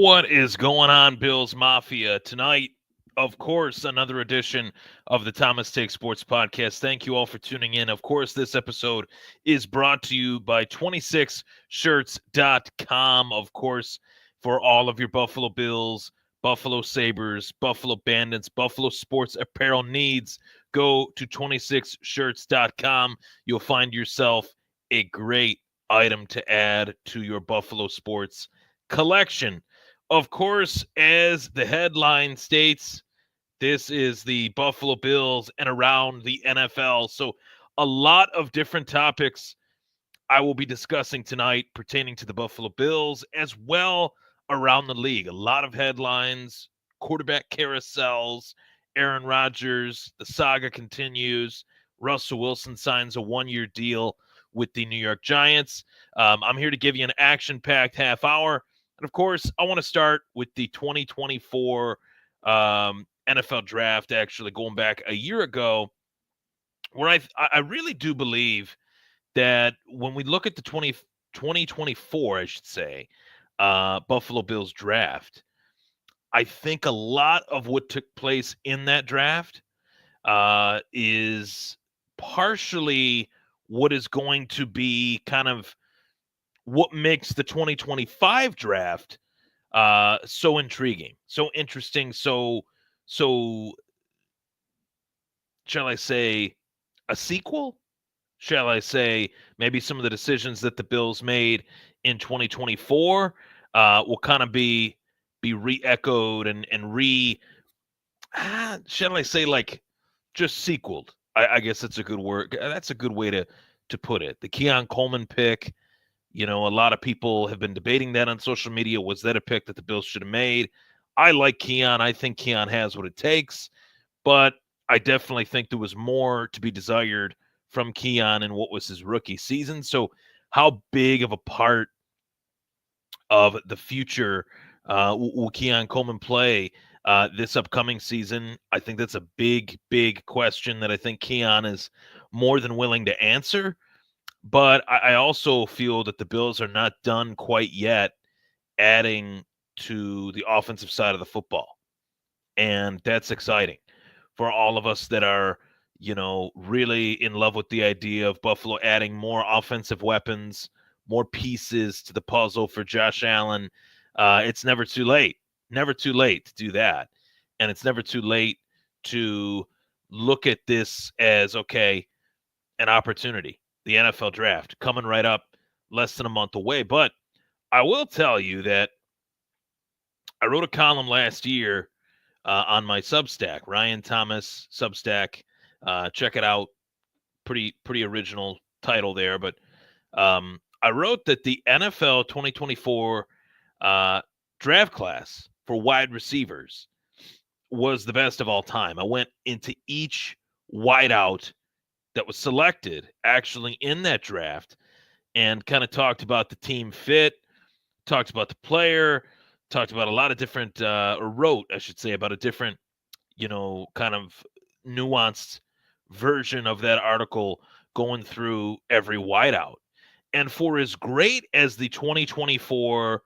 What is going on, Bills Mafia? Tonight, of course, another edition of the Thomas Take Sports Podcast. Thank you all for tuning in. Of course, this episode is brought to you by 26shirts.com. Of course, for all of your Buffalo Bills, Buffalo Sabres, Buffalo Bandits, Buffalo sports apparel needs, go to 26shirts.com. You'll find yourself a great item to add to your Buffalo sports collection. Of course, as the headline states, this is the Buffalo Bills and around the NFL. So, a lot of different topics I will be discussing tonight pertaining to the Buffalo Bills as well around the league. A lot of headlines, quarterback carousels, Aaron Rodgers, the saga continues. Russell Wilson signs a 1-year deal with the New York Giants. I'm here to give you an action packed half hour. And of course, I want to start with the 2024 NFL draft, actually going back a year ago, where I really do believe that when we look at the 2024, I should say, Buffalo Bills draft, I think a lot of what took place in that draft is partially what is going to be kind of what makes the 2025 draft so intriguing, so interesting, so shall I say a sequel? Shall I say maybe some of the decisions that the Bills made in 2024 will kind of be re-echoed and shall I say like just sequeled? I guess that's a good word. That's a good way to put it. The Keon Coleman pick, a lot of people have been debating that on social media. Was that a pick that the Bills should have made? I like Keon. I think Keon has what it takes, but I definitely think there was more to be desired from Keon in what was his rookie season. So, how big of a part of the future will Keon Coleman play this upcoming season? I think that's a big, big question that I think Keon is more than willing to answer. But I also feel that the Bills are not done quite yet adding to the offensive side of the football. And that's exciting for all of us that are, really in love with the idea of Buffalo adding more offensive weapons, more pieces to the puzzle for Josh Allen. It's never too late to do that. And it's never too late to look at this as, okay, an opportunity. The NFL draft coming right up, less than a month away. But I will tell you that I wrote a column last year on my Substack, Ryan Thomas Substack. Check it out. Pretty original title there. But I wrote that the NFL 2024 draft class for wide receivers was the best of all time. I went into each wideout that was selected actually in that draft and kind of talked about the team fit, talked about the player, talked about a lot of different, or wrote, I should say, about a different, kind of nuanced version of that article going through every wideout. And for as great as the 2024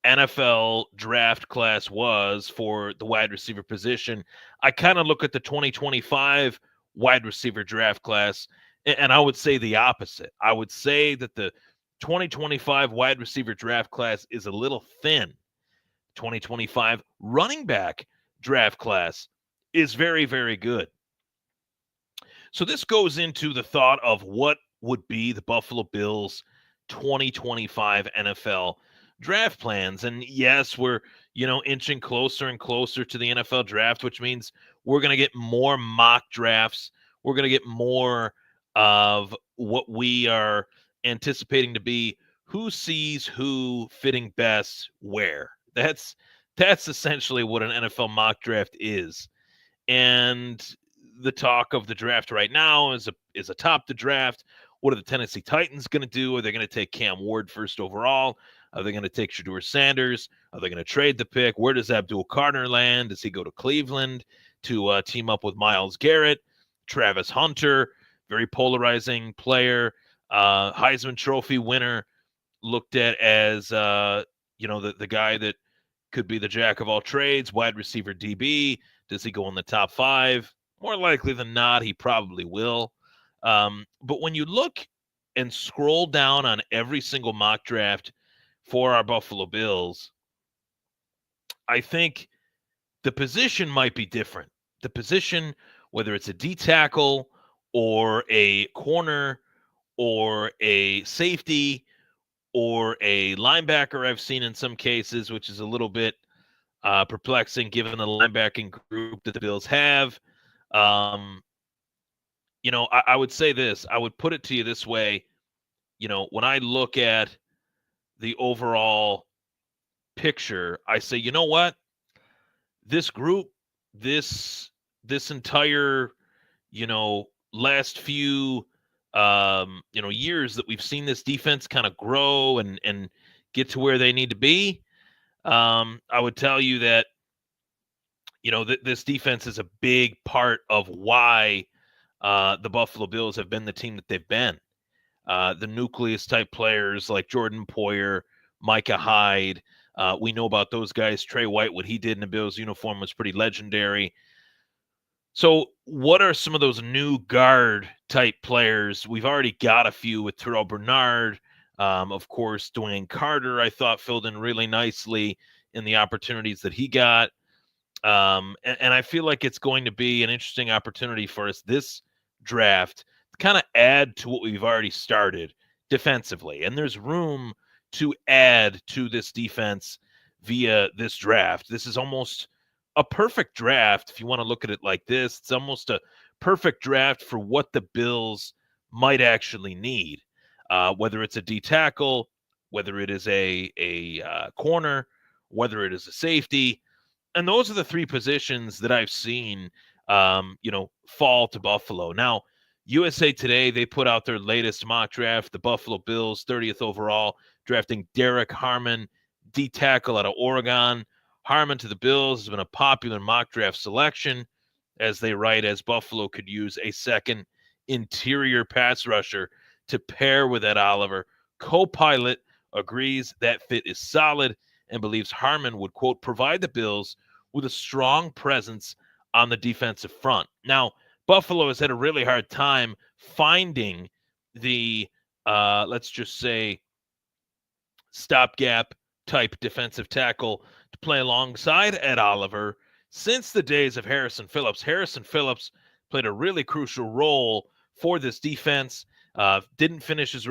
NFL draft class was for the wide receiver position, I kind of look at the 2025 wide receiver draft class, and I would say the opposite. I would say that the 2025 wide receiver draft class is a little thin. 2025 running back draft class is very, very good. So this goes into the thought of what would be the Buffalo Bills 2025 NFL draft plans. And yes, we're, inching closer and closer to the NFL draft, which means we're going to get more mock drafts. We're going to get more of what we are anticipating to be who sees who fitting best where. That's essentially what an NFL mock draft is. And the talk of the draft right now is atop the draft. What are the Tennessee Titans going to do? Are they going to take Cam Ward first overall? Are they going to take Shedeur Sanders? Are they going to trade the pick? Where does Abdul Carter land? Does he go to Cleveland to team up with Myles Garrett? Travis Hunter, very polarizing player, Heisman Trophy winner, looked at as the guy that could be the jack of all trades, wide receiver DB. Does he go in the top 5? More likely than not, he probably will. But when you look and scroll down on every single mock draft for our Buffalo Bills, I think the position might be different. The position, whether it's a D tackle or a corner or a safety or a linebacker, I've seen in some cases, which is a little bit perplexing given the linebacking group that the Bills have. I would say this. I would put it to you this way. When I look at the overall picture, I say, you know what? This group, this entire, last few, years that we've seen this defense kind of grow and get to where they need to be. I would tell you that, this defense is a big part of why the Buffalo Bills have been the team that they've been. The nucleus type players like Jordan Poyer, Micah Hyde. We know about those guys. Trey White, what he did in the Bills uniform was pretty legendary. So what are some of those new guard type players? We've already got a few with Terrell Bernard. Of course, Dwayne Carter, I thought, filled in really nicely in the opportunities that he got. And I feel like it's going to be an interesting opportunity for us this draft to kind of add to what we've already started defensively. And there's room to add to this defense via this draft. This is almost a perfect draft if you want to look at it like this. It's almost a perfect draft for what the Bills might actually need, whether it's a D tackle, whether it is a corner, whether it is a safety. And those are the 3 positions that I've seen, fall to Buffalo. Now, USA Today, they put out their latest mock draft, the Buffalo Bills, 30th overall, drafting Derek Harmon, D tackle out of Oregon. Harmon to the Bills has been a popular mock draft selection, as they write, as Buffalo could use a second interior pass rusher to pair with Ed Oliver. Co-pilot agrees that fit is solid and believes Harmon would, quote, provide the Bills with a strong presence on the defensive front. Now, Buffalo has had a really hard time finding the, let's just say, stopgap type defensive tackle to play alongside Ed Oliver since the days of Harrison Phillips. Harrison Phillips played a really crucial role for this defense. Didn't finish his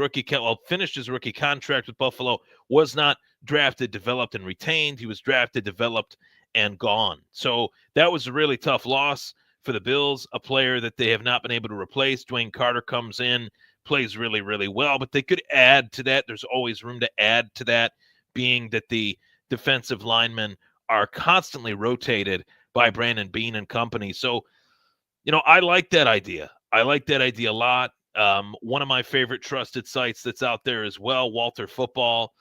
finished his rookie contract with Buffalo, was not drafted, developed, and retained. He was drafted, developed, and gone. So that was a really tough loss for the Bills, a player that they have not been able to replace. Dwayne Carter comes in, plays really, really well, but they could add to that. There's always room to add to that, being that the defensive linemen are constantly rotated by Brandon Beane and company. So, I like that idea. I like that idea a lot. One of my favorite trusted sites that's out there as well, Walter Football.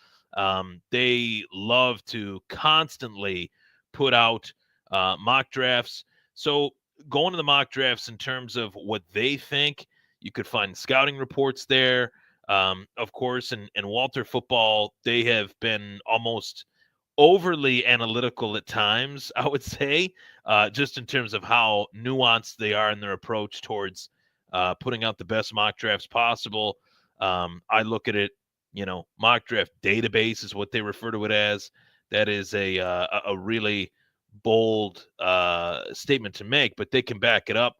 They love to constantly put out mock drafts. So going to the mock drafts in terms of what they think, you could find scouting reports there. Of course, and Walter Football, they have been almost overly analytical at times, I would say, just in terms of how nuanced they are in their approach towards putting out the best mock drafts possible. I look at it, mock draft database is what they refer to it as. That is a really bold statement to make, but they can back it up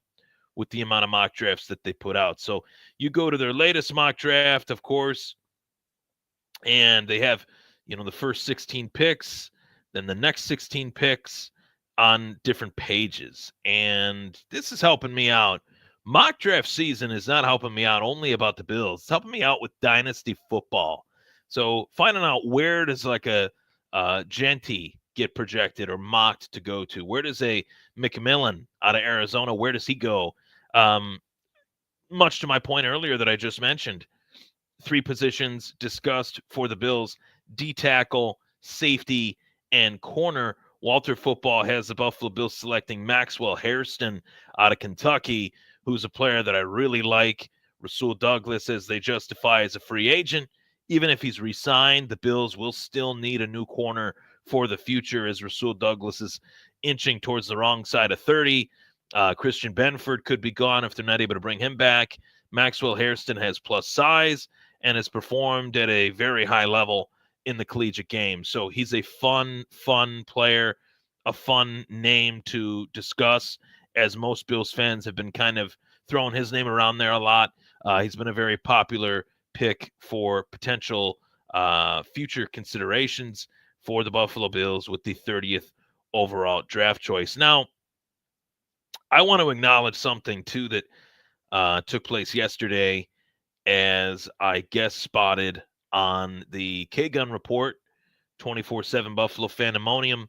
with the amount of mock drafts that they put out. So you go to their latest mock draft, of course, and they have, the first 16 picks, then the next 16 picks on different pages. And this is helping me out. Mock draft season is not helping me out only about the Bills. It's helping me out with dynasty football. So finding out where does like a Genty get projected or mocked to go to? Where does a McMillan out of Arizona, where does he go? Much to my point earlier that I just mentioned, 3 positions discussed for the Bills: D tackle, safety, and corner. Walter Football has the Buffalo Bills selecting Maxwell Hairston out of Kentucky, who's a player that I really like. Rasul Douglas, as they justify, as a free agent. Even if he's re-signed, the Bills will still need a new corner for the future as Rasul Douglas is inching towards the wrong side of 30. Christian Benford could be gone if they're not able to bring him back. Maxwell Hairston has plus size and has performed at a very high level in the collegiate game. So he's a fun player, a fun name to discuss, as most Bills fans have been kind of throwing his name around there a lot. He's been a very popular pick for potential future considerations for the Buffalo Bills with the 30th overall draft choice. Now, I want to acknowledge something, too, that took place yesterday as I guest spotted on the K-Gun Report, 24/7 Buffalo Fandemonium.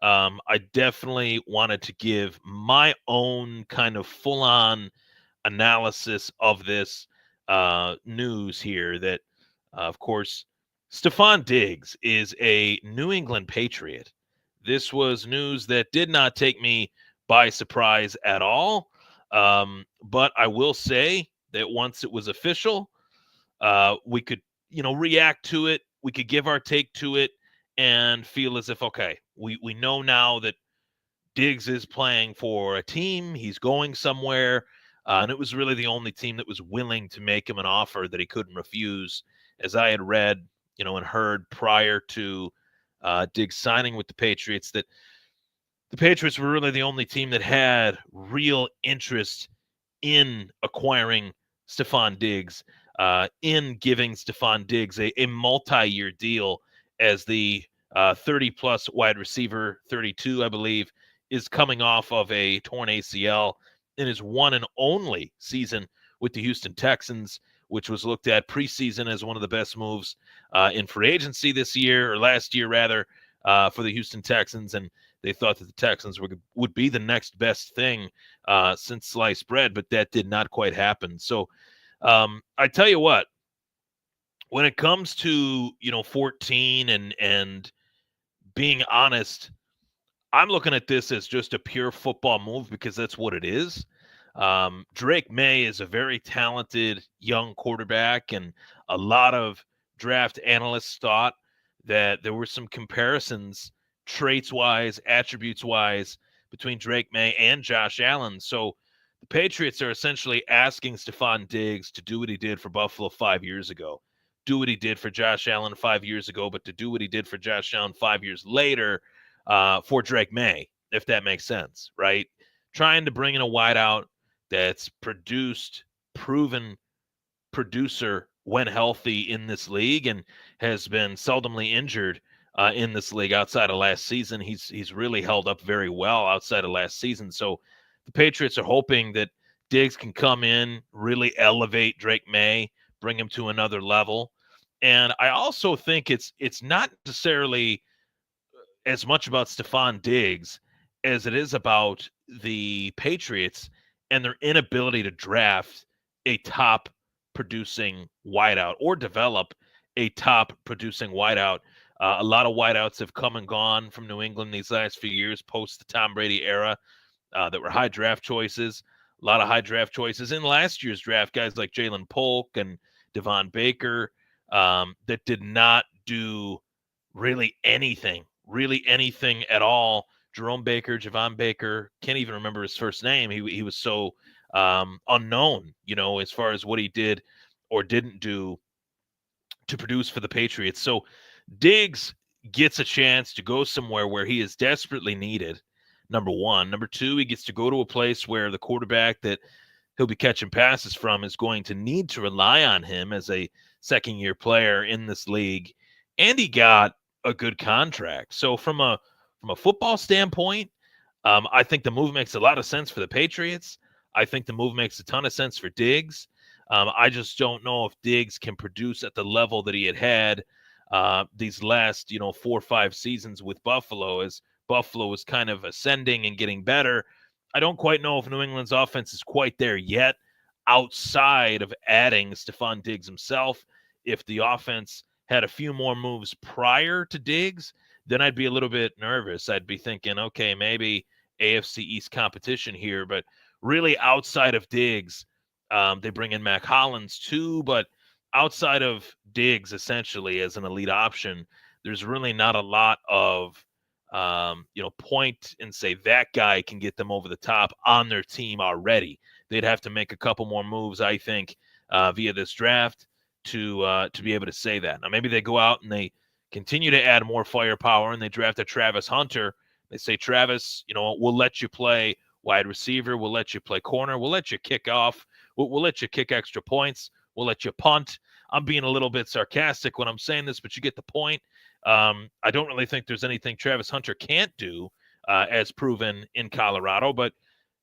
I definitely wanted to give my own kind of full-on analysis of this news here that, of course, Stefon Diggs is a New England Patriot. This was news that did not take me by surprise at all. But I will say that once it was official, we could, react to it. We could give our take to it and feel as if, okay, we know now that Diggs is playing for a team. He's going somewhere. And it was really the only team that was willing to make him an offer that he couldn't refuse, as I had read, and heard prior to Diggs signing with the Patriots, that the Patriots were really the only team that had real interest in acquiring Stefon Diggs, in giving Stefon Diggs a multi-year deal as the 30-plus wide receiver, 32, I believe, is coming off of a torn ACL in his one and only season with the Houston Texans, which was looked at preseason as one of the best moves in free agency this year, or last year rather, for the Houston Texans. And they thought that the Texans would be the next best thing since sliced bread, but that did not quite happen. So I tell you what, when it comes to 14 and being honest, I'm looking at this as just a pure football move because that's what it is. Drake May is a very talented young quarterback, and a lot of draft analysts thought that there were some comparisons traits-wise, attributes-wise, between Drake May and Josh Allen. So the Patriots are essentially asking Stefon Diggs to do what he did for Buffalo 5 years ago, do what he did for Josh Allen 5 years ago, but to do what he did for Josh Allen 5 years later for Drake May, if that makes sense, right? Trying to bring in a wideout that's proven producer when healthy in this league and has been seldomly injured in this league outside of last season. He's really held up very well outside of last season. So the Patriots are hoping that Diggs can come in, really elevate Drake May, bring him to another level. And I also think it's not necessarily as much about Stefon Diggs as it is about the Patriots and their inability to draft a top producing wideout or develop a top producing wideout. A lot of wideouts have come and gone from New England these last few years post the Tom Brady era that were high draft choices. A lot of high draft choices in last year's draft, guys like Jalen Polk and Devon Baker that did not do really anything at all. Jerome Baker, Javon Baker, can't even remember his first name. He was so unknown, as far as what he did or didn't do to produce for the Patriots. So Diggs gets a chance to go somewhere where he is desperately needed, number one. Number two, he gets to go to a place where the quarterback that he'll be catching passes from is going to need to rely on him as a second-year player in this league. And he got a good contract. So from a football standpoint, I think the move makes a lot of sense for the Patriots. I think the move makes a ton of sense for Diggs. I just don't know if Diggs can produce at the level that he had these last, 4 or 5 seasons with Buffalo, as Buffalo was kind of ascending and getting better. I don't quite know if New England's offense is quite there yet, outside of adding Stefon Diggs himself. If the offense had a few more moves prior to Diggs, then I'd be a little bit nervous. I'd be thinking, okay, maybe AFC East competition here, but really outside of Diggs, they bring in Mac Hollins too, but outside of Diggs essentially as an elite option, there's really not a lot of point and say that guy can get them over the top on their team already. They'd have to make a couple more moves, I think, via this draft to be able to say that. Now, maybe they go out and they continue to add more firepower and they draft a Travis Hunter. They say, Travis, we'll let you play wide receiver. We'll let you play corner. We'll let you kick off. We'll let you kick extra points. We'll let you punt. I'm being a little bit sarcastic when I'm saying this, but you get the point. I don't really think there's anything Travis Hunter can't do, as proven in Colorado. But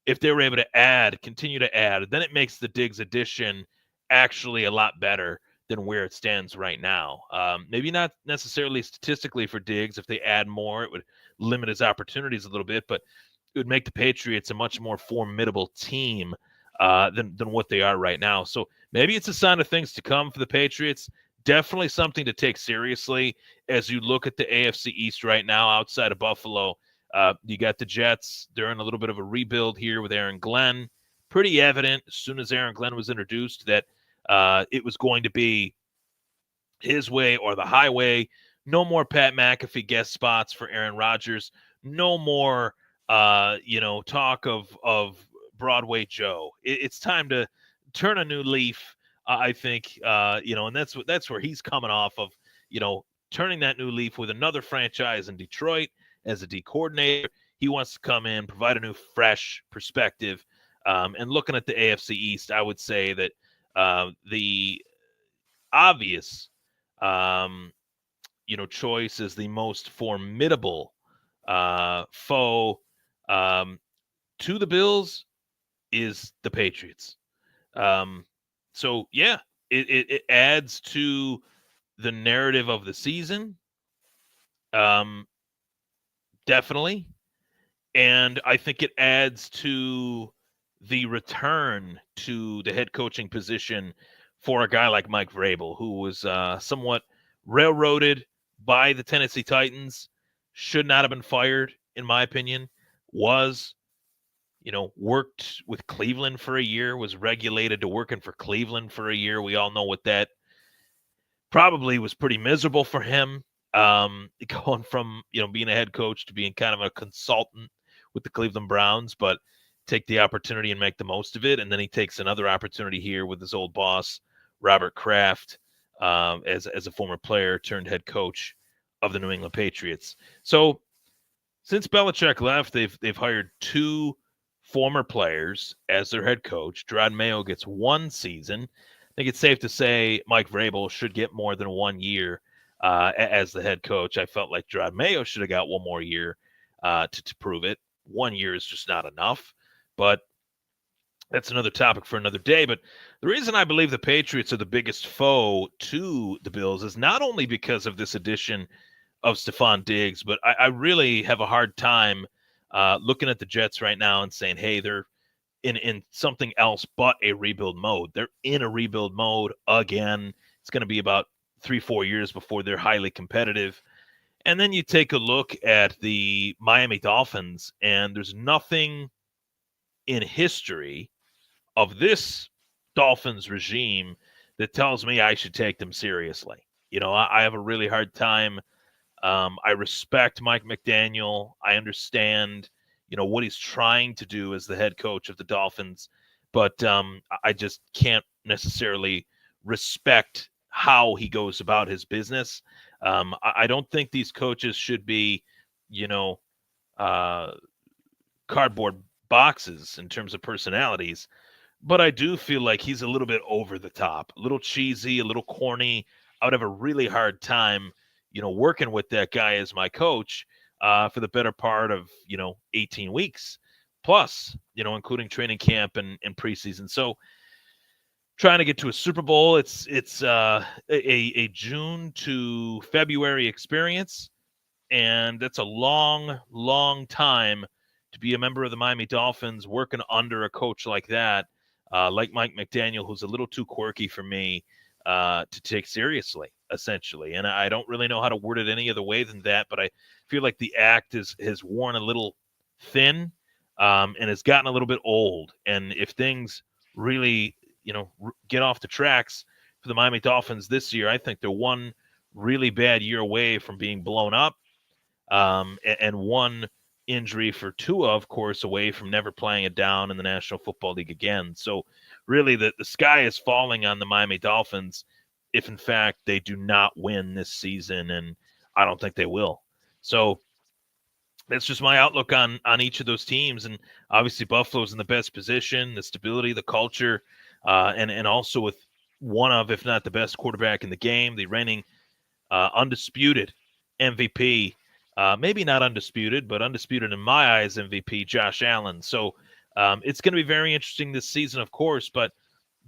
if they were able to continue to add, then it makes the Diggs addition actually a lot better than where it stands right now. Maybe not necessarily statistically for Diggs. If they add more, it would limit his opportunities a little bit, but it would make the Patriots a much more formidable team than what they are right now. So maybe it's a sign of things to come for the Patriots. Definitely something to take seriously as you look at the AFC East right now outside of Buffalo. You got the Jets. They're in a little bit of a rebuild here with Aaron Glenn. Pretty evident as soon as Aaron Glenn was introduced that it was going to be his way or the highway. No more Pat McAfee guest spots for Aaron Rodgers. No more, talk of Broadway Joe. It's time to turn a new leaf. I think, and that's where he's coming off of, turning that new leaf with another franchise in Detroit as a D coordinator. He wants to come in, provide a new, fresh perspective. And looking at the AFC East, I would say that the obvious, choice is the most formidable foe to the Bills is the Patriots. So, yeah, it adds to the narrative of the season. Definitely. And I think it adds to the return to the head coaching position for a guy like Mike Vrabel, who was somewhat railroaded by the Tennessee Titans, should not have been fired, in my opinion, worked with Cleveland for a year, was regulated to working for Cleveland for a year. We all know what that probably was pretty miserable for him, going from, being a head coach to being kind of a consultant with the Cleveland Browns, but take the opportunity and make the most of it. And then he takes another opportunity here with his old boss, Robert Kraft, as a former player turned head coach of the New England Patriots. So since Belichick left, they've hired two former players as their head coach. Jerod Mayo gets 1 season. I think it's safe to say Mike Vrabel should get more than 1 year as the head coach. I felt like Jerod Mayo should have got 1 more year to prove it. 1 year is just not enough. But that's another topic for another day. But the reason I believe the Patriots are the biggest foe to the Bills is not only because of this addition of Stephon Diggs, but I really have a hard time looking at the Jets right now and saying, hey, they're in something else but a rebuild mode. They're in a rebuild mode again. It's going to be about 3-4 years before they're highly competitive. And then you take a look at the Miami Dolphins, and there's nothing in history of this Dolphins regime that tells me I should take them seriously. I have a really hard time. I respect Mike McDaniel. I understand, what he's trying to do as the head coach of the Dolphins, but I just can't necessarily respect how he goes about his business. I don't think these coaches should be, cardboard boxes in terms of personalities, but I do feel like he's a little bit over the top, a little cheesy, a little corny. I would have a really hard time, working with that guy as my coach for the better part of, 18 weeks plus, including training camp and preseason. So trying to get to a Super Bowl, it's a June to February experience. And that's a long, long time to be a member of the Miami Dolphins working under a coach like that, like Mike McDaniel, who's a little too quirky for me to take seriously, essentially. And I don't really know how to word it any other way than that, but I feel like the act has worn a little thin and has gotten a little bit old. And if things really, get off the tracks for the Miami Dolphins this year, I think they're one really bad year away from being blown up, and one injury for Tua, of course, away from never playing it down in the National Football League again. So really the sky is falling on the Miami Dolphins if, in fact, they do not win this season, and I don't think they will. So that's just my outlook on each of those teams. And obviously Buffalo's in the best position, the stability, the culture, and also with one of, if not the best quarterback in the game, the reigning undisputed MVP, maybe not undisputed, but undisputed in my eyes MVP, Josh Allen. So it's going to be very interesting this season, of course, but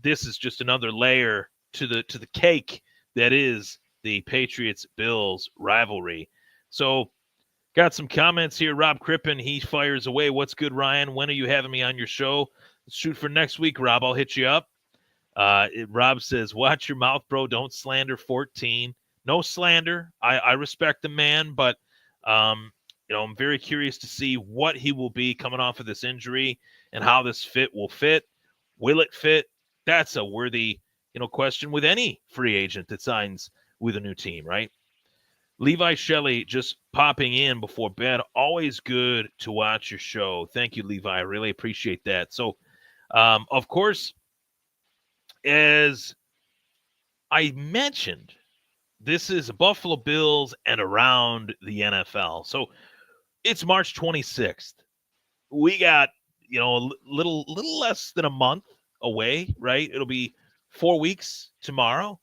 this is just another layer to the cake that is the Patriots-Bills rivalry. So got some comments here. Rob Crippen, he fires away. What's good, Ryan? When are you having me on your show? Let's shoot for next week, Rob. I'll hit you up. Rob says, watch your mouth, bro. Don't slander 14. No slander. I respect the man, but I'm very curious to see what he will be coming off of this injury and how this fit will fit. Will it fit? That's a worthy, question with any free agent that signs with a new team, right? Levi Shelley just popping in before bed. Always good to watch your show. Thank you, Levi. I really appreciate that. So, of course, as I mentioned, this is Buffalo Bills and around the NFL. So it's March 26th. We got, a little less than a month away, right? It'll be 4 weeks tomorrow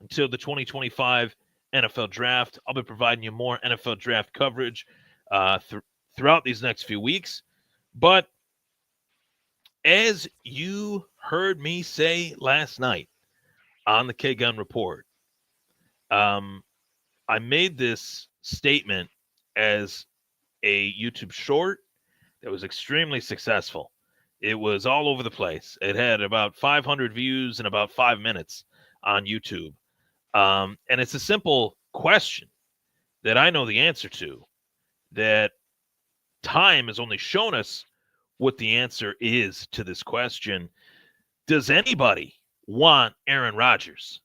until the 2025 NFL Draft. I'll be providing you more NFL Draft coverage throughout these next few weeks. But as you heard me say last night on the K-Gun Report, I made this statement as a YouTube short that was extremely successful. It was all over the place. It had about 500 views in about 5 minutes on YouTube. And it's a simple question that I know the answer to, that time has only shown us what the answer is to this question. Does anybody want Aaron Rodgers?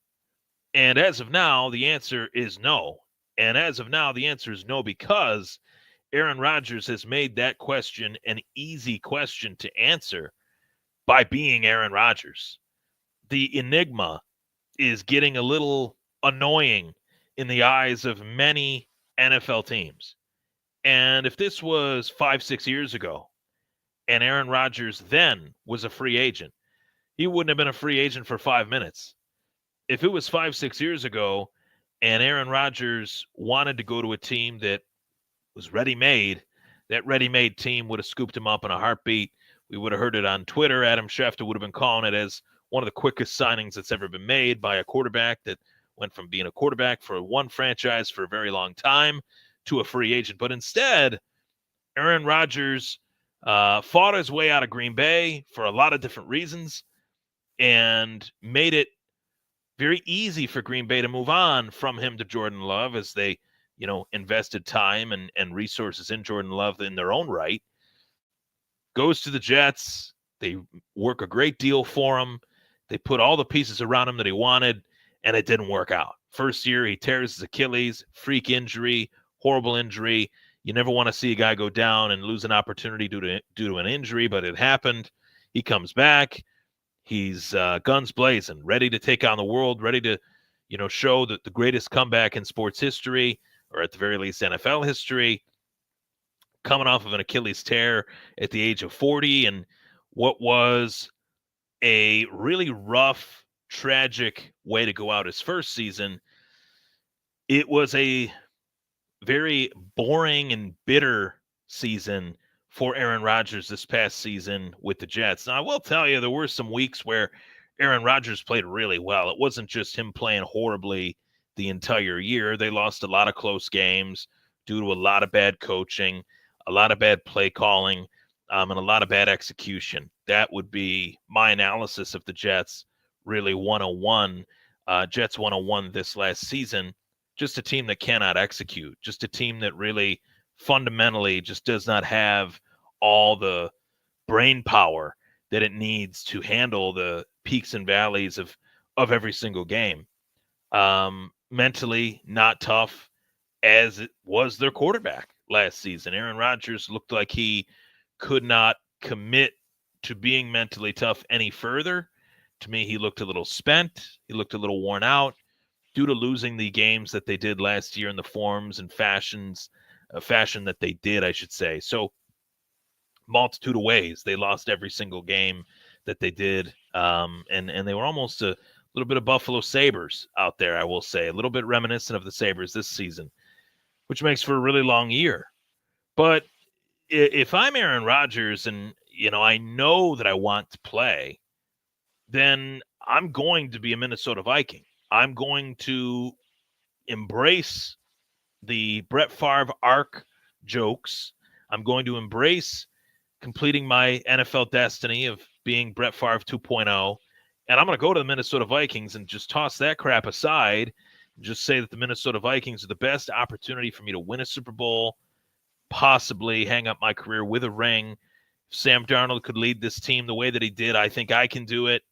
And as of now, the answer is no. And as of now, the answer is no because Aaron Rodgers has made that question an easy question to answer by being Aaron Rodgers. The enigma is getting a little annoying in the eyes of many NFL teams. And if this was 5-6 years ago and Aaron Rodgers then was a free agent, he wouldn't have been a free agent for 5 minutes. If it was 5-6 years ago and Aaron Rodgers wanted to go to a team that was ready-made, that ready-made team would have scooped him up in a heartbeat. We would have heard it on Twitter. Adam Schefter would have been calling it as one of the quickest signings that's ever been made by a quarterback that went from being a quarterback for one franchise for a very long time to a free agent. But instead, Aaron Rodgers fought his way out of Green Bay for a lot of different reasons and made it very easy for Green Bay to move on from him to Jordan Love as they, invested time and resources in Jordan Love in their own right. Goes to the Jets. They work a great deal for him. They put all the pieces around him that he wanted, and it didn't work out. First year, he tears his Achilles, freak injury, horrible injury. You never want to see a guy go down and lose an opportunity due to an injury, but it happened. He comes back. He's guns blazing, ready to take on the world, ready to, show that the greatest comeback in sports history, or at the very least NFL history, coming off of an Achilles tear at the age of 40, and what was a really rough, tragic way to go out his first season. It was a very boring and bitter season for Aaron Rodgers this past season with the Jets. Now, I will tell you, there were some weeks where Aaron Rodgers played really well. It wasn't just him playing horribly the entire year. They lost a lot of close games due to a lot of bad coaching, a lot of bad play calling, and a lot of bad execution. That would be my analysis of the Jets, really 101. Jets 101 this last season. Just a team that cannot execute. Just a team that really fundamentally just does not have all the brain power that it needs to handle the peaks and valleys of every single game. mentally not tough as it was their quarterback last season. Aaron Rodgers looked like he could not commit to being mentally tough any further. To me, he looked a little spent. He looked a little worn out due to losing the games that they did last year in the forms and fashion that they did, I should say. So, multitude of ways they lost every single game that they did, and they were almost a little bit of Buffalo Sabres out there. I will say a little bit reminiscent of the Sabres this season, which makes for a really long year. But if I'm Aaron Rodgers and I know that I want to play, then I'm going to be a Minnesota Viking. I'm going to embrace the Brett Favre arc jokes. I'm going to embrace completing my NFL destiny of being Brett Favre 2.0. And I'm going to go to the Minnesota Vikings and just toss that crap aside and just say that the Minnesota Vikings are the best opportunity for me to win a Super Bowl, possibly hang up my career with a ring. If Sam Darnold could lead this team the way that he did, I think I can do it.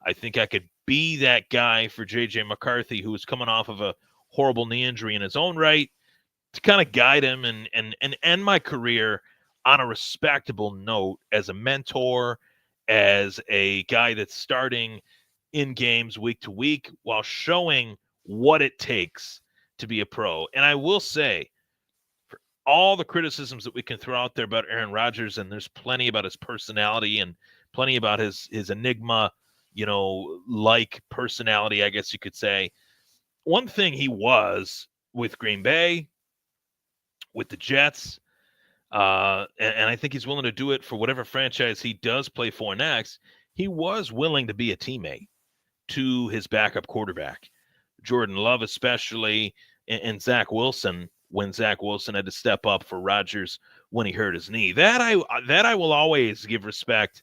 I think I could be that guy for J.J. McCarthy, who was coming off of a horrible knee injury in his own right, to kind of guide him and end my career on a respectable note as a mentor, as a guy that's starting in games week to week while showing what it takes to be a pro. And I will say, for all the criticisms that we can throw out there about Aaron Rodgers, and there's plenty about his personality and plenty about his enigma, like personality, I guess you could say. One thing he was with Green Bay, with the Jets, and I think he's willing to do it for whatever franchise he does play for next. He was willing to be a teammate to his backup quarterback, Jordan Love especially, and Zach Wilson, when Zach Wilson had to step up for Rodgers when he hurt his knee. That I will always give respect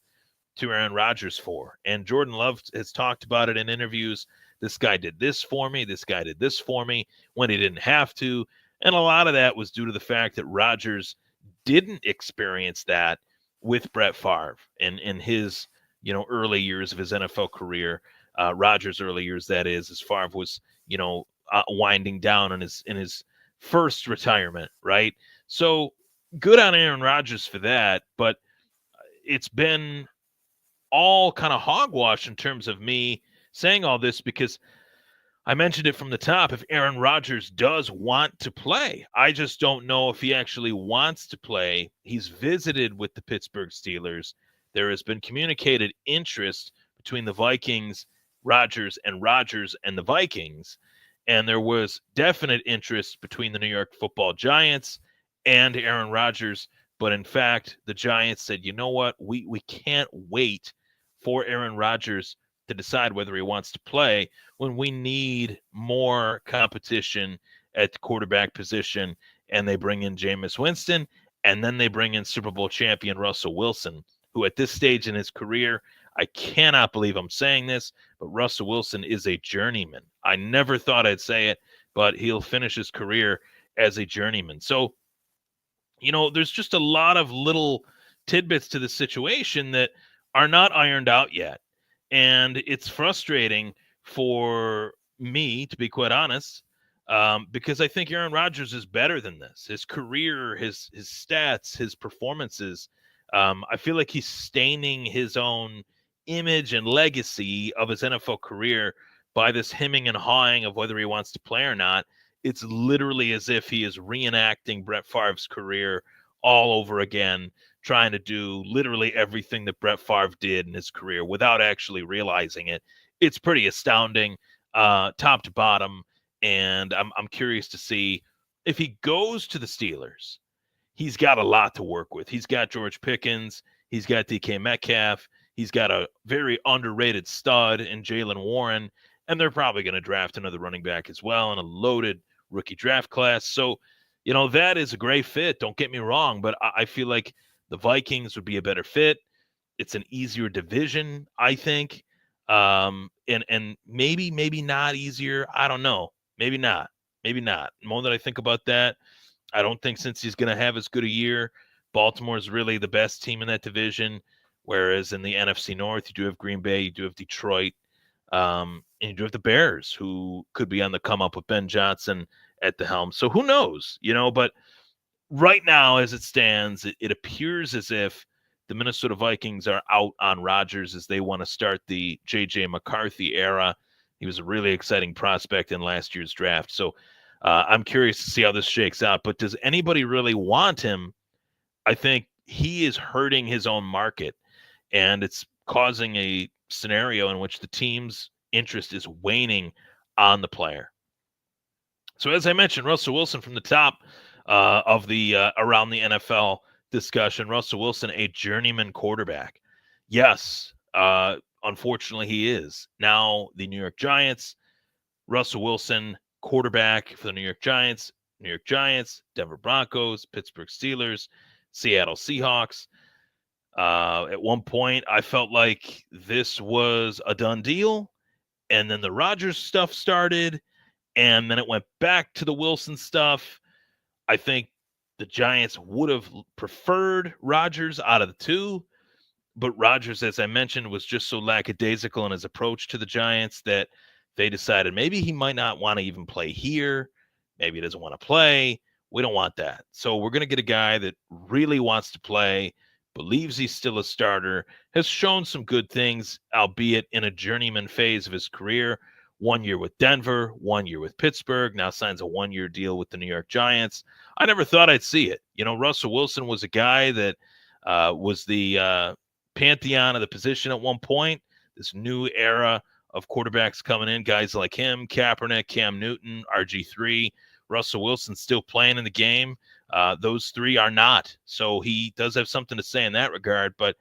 to Aaron Rodgers for. And Jordan Love has talked about it in interviews. This guy did this for me. This guy did this for me when he didn't have to. And a lot of that was due to the fact that Rodgers didn't experience that with Brett Favre in his early years of his NFL career. Rodgers' early years, that is, as Favre was winding down in his first retirement, right? So good on Aaron Rodgers for that, but it's been all kind of hogwash in terms of me saying all this because I mentioned it from the top. If Aaron Rodgers does want to play, I just don't know if he actually wants to play. He's visited with the Pittsburgh Steelers. There has been communicated interest between the Vikings, Rodgers and the Vikings. And there was definite interest between the New York Football Giants and Aaron Rodgers. But in fact, the Giants said, you know what? We can't wait for Aaron Rodgers to decide whether he wants to play when we need more competition at the quarterback position. And they bring in Jameis Winston, and then they bring in Super Bowl champion Russell Wilson, who at this stage in his career, I cannot believe I'm saying this, but Russell Wilson is a journeyman. I never thought I'd say it, but he'll finish his career as a journeyman. So, there's just a lot of little tidbits to the situation that are not ironed out yet. And it's frustrating for me, to be quite honest, because I think Aaron Rodgers is better than this. His career, his stats, his performances, I feel like he's staining his own image and legacy of his NFL career by this hemming and hawing of whether he wants to play or not. It's literally as if he is reenacting Brett Favre's career all over again, trying to do literally everything that Brett Favre did in his career without actually realizing it. It's pretty astounding, top to bottom, and I'm curious to see if he goes to the Steelers. He's got a lot to work with. He's got George Pickens. He's got DK Metcalf. He's got a very underrated stud in Jaylen Warren, and they're probably going to draft another running back as well in a loaded rookie draft class. So, that is a great fit. Don't get me wrong, but I feel like the Vikings would be a better fit. It's an easier division, I think. And maybe not easier. I don't know. Maybe not. Maybe not. The more that I think about that, I don't think since he's going to have as good a year, Baltimore is really the best team in that division. Whereas in the NFC North, you do have Green Bay, you do have Detroit. And you do have the Bears, who could be on the come up with Ben Johnson at the helm. So who knows, but right now, as it stands, it appears as if the Minnesota Vikings are out on Rodgers as they want to start the J.J. McCarthy era. He was a really exciting prospect in last year's draft. So I'm curious to see how this shakes out. But does anybody really want him? I think he is hurting his own market, and it's causing a scenario in which the team's interest is waning on the player. So as I mentioned, Russell Wilson from the top of the around the NFL discussion. Russell Wilson, a journeyman quarterback. Yes, unfortunately he is. Now the New York Giants, Russell Wilson, quarterback for the New York Giants, Denver Broncos, Pittsburgh Steelers, Seattle Seahawks. At one point, I felt like this was a done deal, and then the Rodgers stuff started, and then it went back to the Wilson stuff. I think the Giants would have preferred Rodgers out of the two, but Rodgers, as I mentioned, was just so lackadaisical in his approach to the Giants that they decided maybe he might not want to even play here. Maybe he doesn't want to play. We don't want that. So we're going to get a guy that really wants to play, believes he's still a starter, has shown some good things, albeit in a journeyman phase of his career. 1 year with Denver, 1 year with Pittsburgh, now signs a 1-year deal with the New York Giants. I never thought I'd see it. Russell Wilson was a guy that was the pantheon of the position at one point. This new era of quarterbacks coming in, guys like him, Kaepernick, Cam Newton, RG3, Russell Wilson still playing in the game. Those three are not. So he does have something to say in that regard, but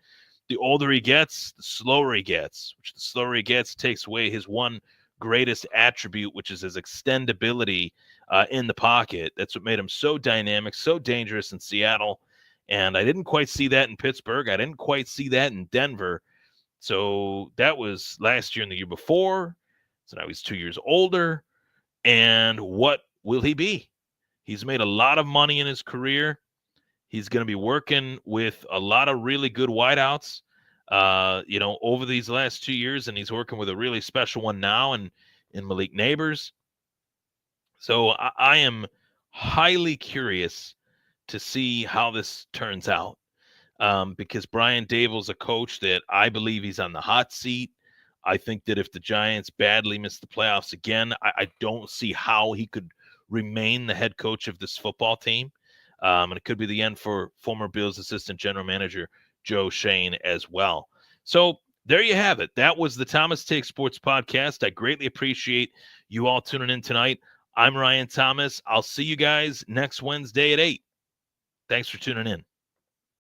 the older he gets, the slower he gets. The slower he gets takes away his one greatest attribute, which is his extendability in the pocket. That's what made him so dynamic, so dangerous in Seattle. And I didn't quite see that in Pittsburgh. I didn't quite see that in Denver. So that was last year and the year before. So now he's 2 years older. And what will he be? He's made a lot of money in his career. He's going to be working with a lot of really good wideouts, over these last 2 years, and he's working with a really special one now in Malik Nabers. So I am highly curious to see how this turns out, because Brian Daboll's a coach that I believe he's on the hot seat. I think that if the Giants badly miss the playoffs again, I don't see how he could remain the head coach of this football team. And it could be the end for former Bills assistant general manager Joe Schoen as well. So there you have it. That was the Thomas Take Sports podcast. I greatly appreciate you all tuning in tonight. I'm Ryan Thomas. I'll see you guys next Wednesday at 8. Thanks for tuning in.